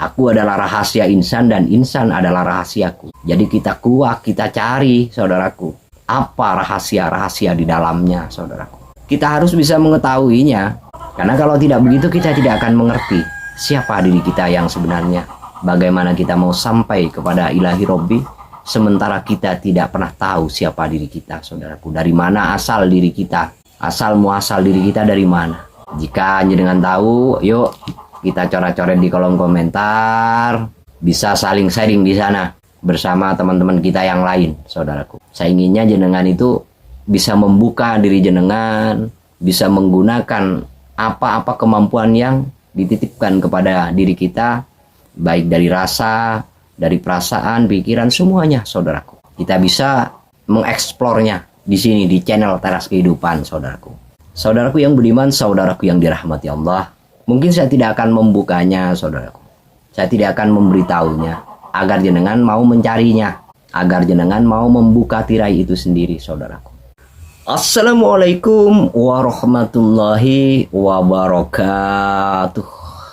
Aku adalah rahasia insan dan insan adalah rahasiaku. Jadi kita kuak, kita cari, saudaraku. Apa rahasia-rahasia di dalamnya, saudaraku. Kita harus bisa mengetahuinya. Karena kalau tidak begitu kita tidak akan mengerti siapa diri kita yang sebenarnya. Bagaimana kita mau sampai kepada ilahi Robbi, sementara kita tidak pernah tahu siapa diri kita, saudaraku. Dari mana asal diri kita? Asal muasal diri kita dari mana? Jika jenengan tahu, yuk kita coret-coret di kolom komentar. Bisa saling sharing di sana bersama teman-teman kita yang lain, saudaraku. Saya inginnya jenengan itu bisa membuka diri jenengan, bisa menggunakan apa-apa kemampuan yang dititipkan kepada diri kita, baik dari rasa, dari perasaan, pikiran, semuanya, saudaraku. Kita bisa mengeksplornya di sini, di channel Teras Kehidupan, saudaraku. Saudaraku yang budiman, saudaraku yang dirahmati Allah. Mungkin saya tidak akan membukanya, saudaraku. Saya tidak akan memberitahunya, agar jenengan mau mencarinya, agar jenengan mau membuka tirai itu sendiri, saudaraku. Assalamualaikum warahmatullahi wabarakatuh.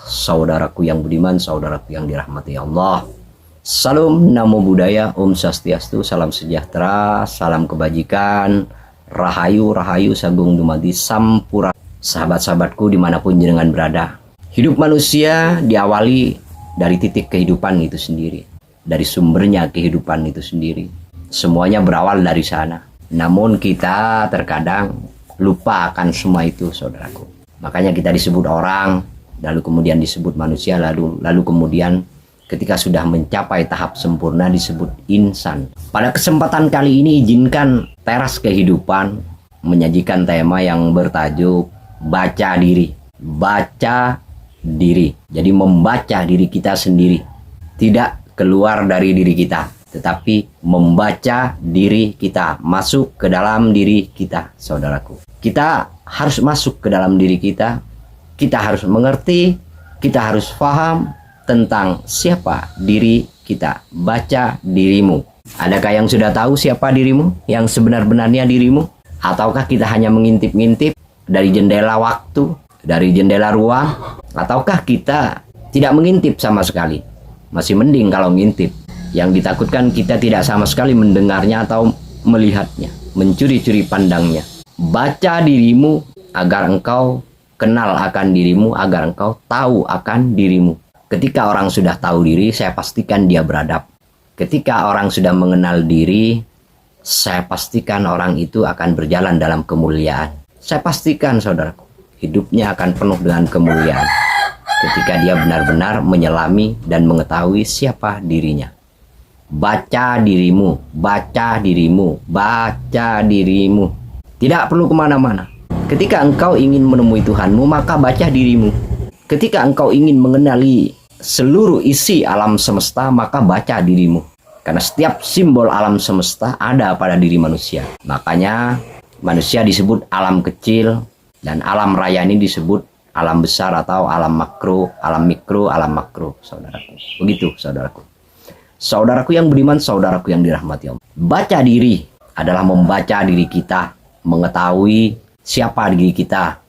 Saudaraku yang budiman, saudaraku yang dirahmati Allah. Salam, namo buddhaya, om swastiastu, salam sejahtera, salam kebajikan, rahayu, rahayu, sagung dumadi, sampura. Sahabat-sahabatku dimanapun jenengan berada, hidup manusia diawali dari titik kehidupan itu sendiri, dari sumbernya kehidupan itu sendiri. Semuanya berawal dari sana. Namun kita terkadang lupa akan semua itu, saudaraku. Makanya kita disebut orang, lalu kemudian disebut manusia, lalu kemudian ketika sudah mencapai tahap sempurna disebut insan. Pada kesempatan kali ini izinkan Teras Kehidupan menyajikan tema yang bertajuk baca diri. Baca diri. Jadi membaca diri kita sendiri. Tidak keluar dari diri kita, tetapi membaca diri kita, masuk ke dalam diri kita, saudaraku. Kita harus masuk ke dalam diri kita. Kita harus mengerti, kita harus paham tentang siapa diri kita. Baca dirimu. Adakah yang sudah tahu siapa dirimu, yang sebenar-benarnya dirimu? Ataukah kita hanya mengintip-ngintip dari jendela waktu, dari jendela ruang? Ataukah kita tidak mengintip sama sekali? Masih mending kalau ngintip. Yang ditakutkan kita tidak sama sekali mendengarnya atau melihatnya, mencuri-curi pandangnya. Baca dirimu agar engkau kenal akan dirimu, agar engkau tahu akan dirimu. Ketika orang sudah tahu diri, saya pastikan dia beradab. Ketika orang sudah mengenal diri, saya pastikan orang itu akan berjalan dalam kemuliaan. Saya pastikan, saudaraku, hidupnya akan penuh dengan kemuliaan ketika dia benar-benar menyelami dan mengetahui siapa dirinya. Baca dirimu, baca dirimu, baca dirimu. Tidak perlu kemana-mana. Ketika engkau ingin menemui Tuhanmu, maka baca dirimu. Ketika engkau ingin mengenali seluruh isi alam semesta, maka baca dirimu. Karena setiap simbol alam semesta ada pada diri manusia. Makanya manusia disebut alam kecil, dan alam raya ini disebut alam besar atau alam makro, alam mikro, alam makro, saudaraku. Begitu, saudaraku. Saudaraku yang budiman, saudaraku yang dirahmati Allah. Baca diri adalah membaca diri kita, mengetahui siapa diri kita,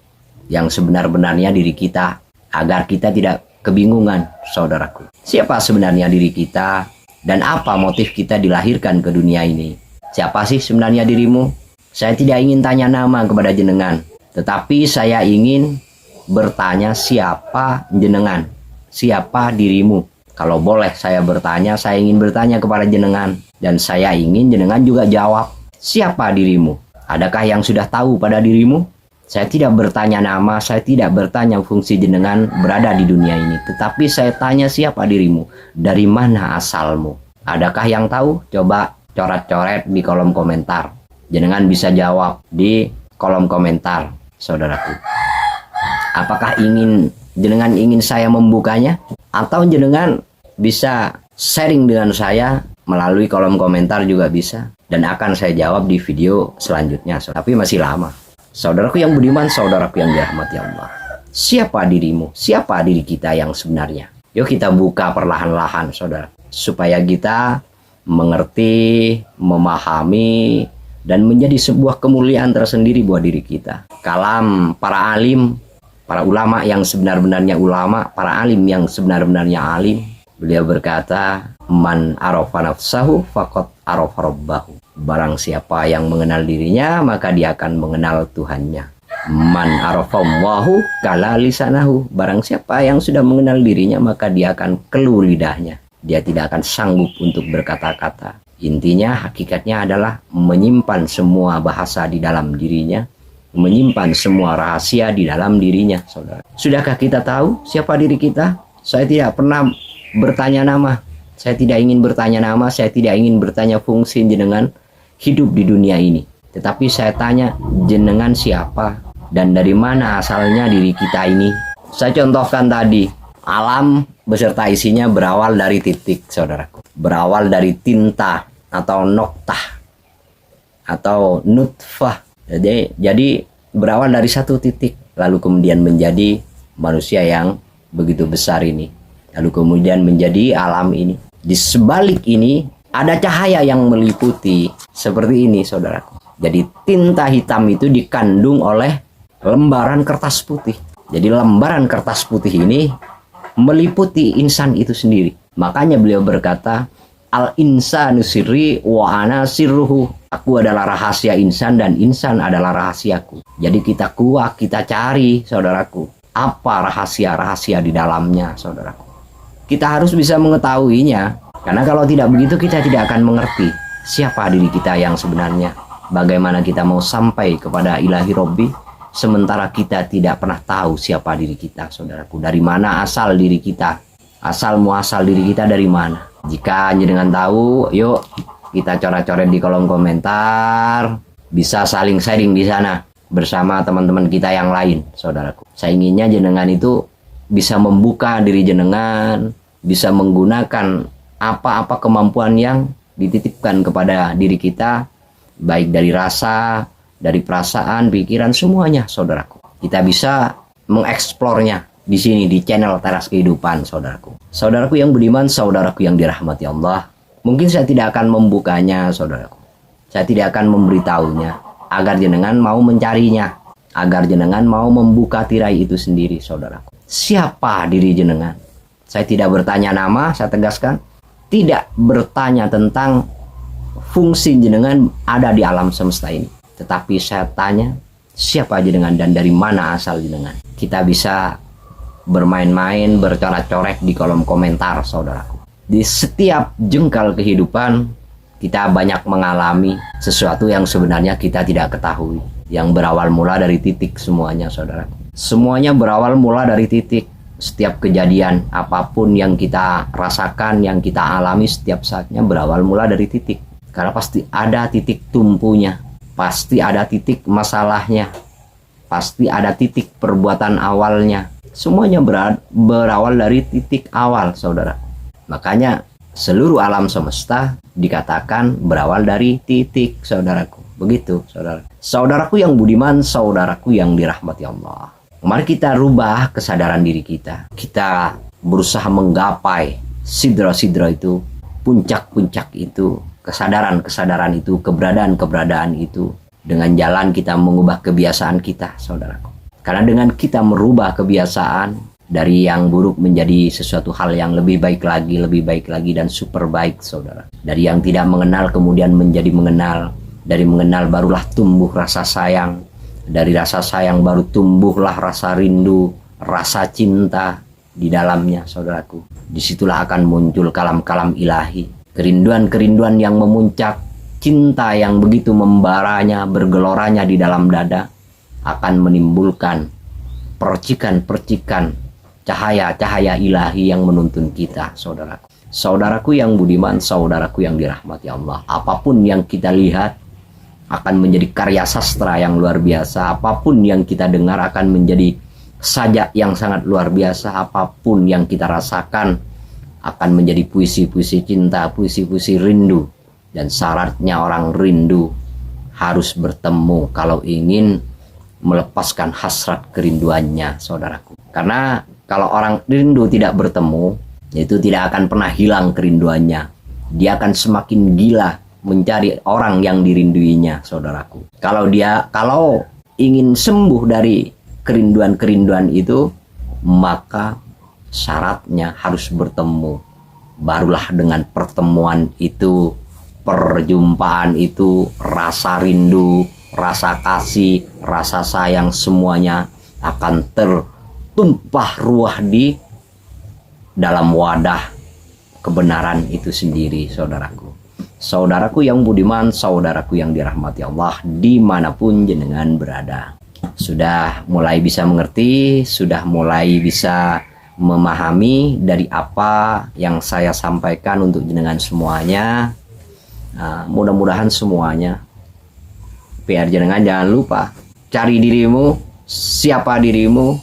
yang sebenar-benarnya diri kita, agar kita tidak kebingungan, saudaraku. Siapa sebenarnya diri kita, dan apa motif kita dilahirkan ke dunia ini? Siapa sih sebenarnya dirimu? Saya tidak ingin tanya nama kepada jenengan, tetapi saya ingin bertanya siapa jenengan, siapa dirimu. Kalau boleh saya bertanya, saya ingin bertanya kepada jenengan, dan saya ingin jenengan juga jawab, siapa dirimu? Adakah yang sudah tahu pada dirimu? Saya tidak bertanya nama, saya tidak bertanya fungsi jenengan berada di dunia ini, tetapi saya tanya siapa dirimu, dari mana asalmu? Adakah yang tahu? Coba coret-coret di kolom komentar. Jenengan bisa jawab di kolom komentar, saudaraku. Apakah jenengan ingin saya membukanya? Atau jenengan bisa sharing dengan saya melalui kolom komentar juga bisa. Dan akan saya jawab di video selanjutnya. Tapi masih lama. Saudaraku yang budiman, saudaraku yang dirahmati Allah. Siapa dirimu? Siapa diri kita yang sebenarnya? Yuk kita buka perlahan-lahan, saudara. Supaya kita mengerti, memahami, dan menjadi sebuah kemuliaan tersendiri buat diri kita. Kalam para alim, para ulama yang sebenar-benarnya ulama, para alim yang sebenar-benarnya alim. Beliau berkata, man arafa nafsahu faqad arafa rabbahu. Barang siapa yang mengenal dirinya, maka dia akan mengenal Tuhannya. Man arafa Allahu kala lisanahu. Barang siapa yang sudah mengenal dirinya, maka dia akan keluh lidahnya. Dia tidak akan sanggup untuk berkata-kata. Intinya, hakikatnya adalah menyimpan semua bahasa di dalam dirinya, menyimpan semua rahasia di dalam dirinya, saudara. Sudahkah kita tahu siapa diri kita? Saya tidak pernah bertanya nama. Saya tidak ingin bertanya nama, saya tidak ingin bertanya fungsi jenengan hidup di dunia ini. Tetapi saya tanya, jenengan siapa? Dan dari mana asalnya diri kita ini? Saya contohkan tadi, alam beserta isinya berawal dari titik, saudaraku. Berawal dari tinta atau noktah atau nutfah. Jadi berawal dari satu titik, lalu kemudian menjadi manusia yang begitu besar ini, lalu kemudian menjadi alam ini. Di sebalik ini ada cahaya yang meliputi seperti ini, saudaraku. Jadi tinta hitam itu dikandung oleh lembaran kertas putih. Jadi lembaran kertas putih ini meliputi insan itu sendiri. Makanya beliau berkata, al insanu sirri wa ana sirruhu. Aku adalah rahasia insan dan insan adalah rahasiaku. Jadi kita kuak, kita cari, saudaraku, apa rahasia-rahasia di dalamnya, saudaraku. Kita harus bisa mengetahuinya. Karena kalau tidak begitu kita tidak akan mengerti siapa diri kita yang sebenarnya. Bagaimana kita mau sampai kepada ilahi Robbi sementara kita tidak pernah tahu siapa diri kita, saudaraku. Dari mana asal diri kita? Asal muasal diri kita dari mana? Jika jenengan tahu, yuk kita coret-coret di kolom komentar. Bisa saling sharing di sana bersama teman-teman kita yang lain, saudaraku. Saya inginnya jenengan itu bisa membuka diri jenengan, bisa menggunakan apa-apa kemampuan yang dititipkan kepada diri kita, baik dari rasa, dari perasaan, pikiran, semuanya, saudaraku. Kita bisa mengeksplornya di sini di channel Teras Kehidupan, saudaraku. Saudaraku yang budiman, saudaraku yang dirahmati Allah. Mungkin saya tidak akan membukanya, saudaraku. Saya tidak akan memberitahunya agar jenengan mau mencarinya, agar jenengan mau membuka tirai itu sendiri, saudaraku. Siapa diri jenengan? Saya tidak bertanya nama, saya tegaskan. Tidak bertanya tentang fungsi jenengan ada di alam semesta ini. Tetapi saya tanya, siapa jenengan dan dari mana asal jenengan? Kita bisa bermain-main, bercoret-coret di kolom komentar, saudaraku. Di setiap jengkal kehidupan, kita banyak mengalami sesuatu yang sebenarnya kita tidak ketahui. Yang berawal mula dari titik semuanya, saudaraku. Semuanya berawal mula dari titik. Setiap kejadian, apapun yang kita rasakan, yang kita alami setiap saatnya berawal mula dari titik. Karena pasti ada titik tumpunya. Pasti ada titik masalahnya. Pasti ada titik perbuatan awalnya. Semuanya berawal dari titik awal, saudara. Makanya seluruh alam semesta dikatakan berawal dari titik, saudaraku. Begitu, saudara. Saudaraku yang budiman, saudaraku yang dirahmati Allah. Mari kita rubah kesadaran diri kita. Kita berusaha menggapai sidra-sidra itu, puncak-puncak itu, kesadaran-kesadaran itu, keberadaan-keberadaan itu. Dengan jalan kita mengubah kebiasaan kita, saudaraku. Karena dengan kita merubah kebiasaan dari yang buruk menjadi sesuatu hal yang lebih baik lagi, dan super baik, saudara. Dari yang tidak mengenal kemudian menjadi mengenal. Dari mengenal barulah tumbuh rasa sayang. Dari rasa sayang baru tumbuhlah rasa rindu, rasa cinta di dalamnya, saudaraku. Disitulah akan muncul kalam-kalam ilahi. Kerinduan-kerinduan yang memuncak, cinta yang begitu membaranya, bergeloranya di dalam dada, akan menimbulkan percikan-percikan cahaya-cahaya ilahi yang menuntun kita, saudaraku. Saudaraku yang budiman, saudaraku yang dirahmati Allah. Apapun yang kita lihat akan menjadi karya sastra yang luar biasa. Apapun yang kita dengar akan menjadi sajak yang sangat luar biasa. Apapun yang kita rasakan akan menjadi puisi-puisi cinta, puisi-puisi rindu. Dan syaratnya orang rindu harus bertemu kalau ingin melepaskan hasrat kerinduannya, saudaraku. Karena kalau orang rindu tidak bertemu, itu tidak akan pernah hilang kerinduannya. Dia akan semakin gila mencari orang yang dirinduinya, saudaraku. Kalau ingin sembuh dari kerinduan-kerinduan itu, maka syaratnya harus bertemu. Barulah dengan pertemuan itu, perjumpaan itu, rasa rindu, rasa kasih, rasa sayang semuanya akan tertumpah ruah di dalam wadah kebenaran itu sendiri, saudaraku. Saudaraku yang budiman, saudaraku yang dirahmati Allah, dimanapun jenengan berada. Sudah mulai bisa mengerti, sudah mulai bisa memahami dari apa yang saya sampaikan untuk jenengan semuanya. Nah, mudah-mudahan semuanya. PR jenengan jangan lupa cari dirimu, siapa dirimu,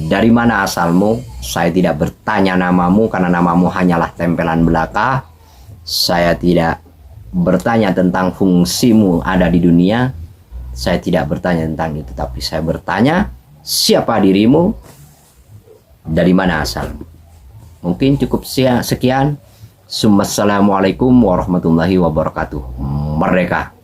dari mana asalmu. Saya tidak bertanya namamu karena namamu hanyalah tempelan belaka. Saya tidak bertanya tentang fungsimu ada di dunia. Saya tidak bertanya tentang itu, tapi saya bertanya siapa dirimu, dari mana asal. Mungkin cukup sekian. Assalamualaikum warahmatullahi wabarakatuh. Merdeka.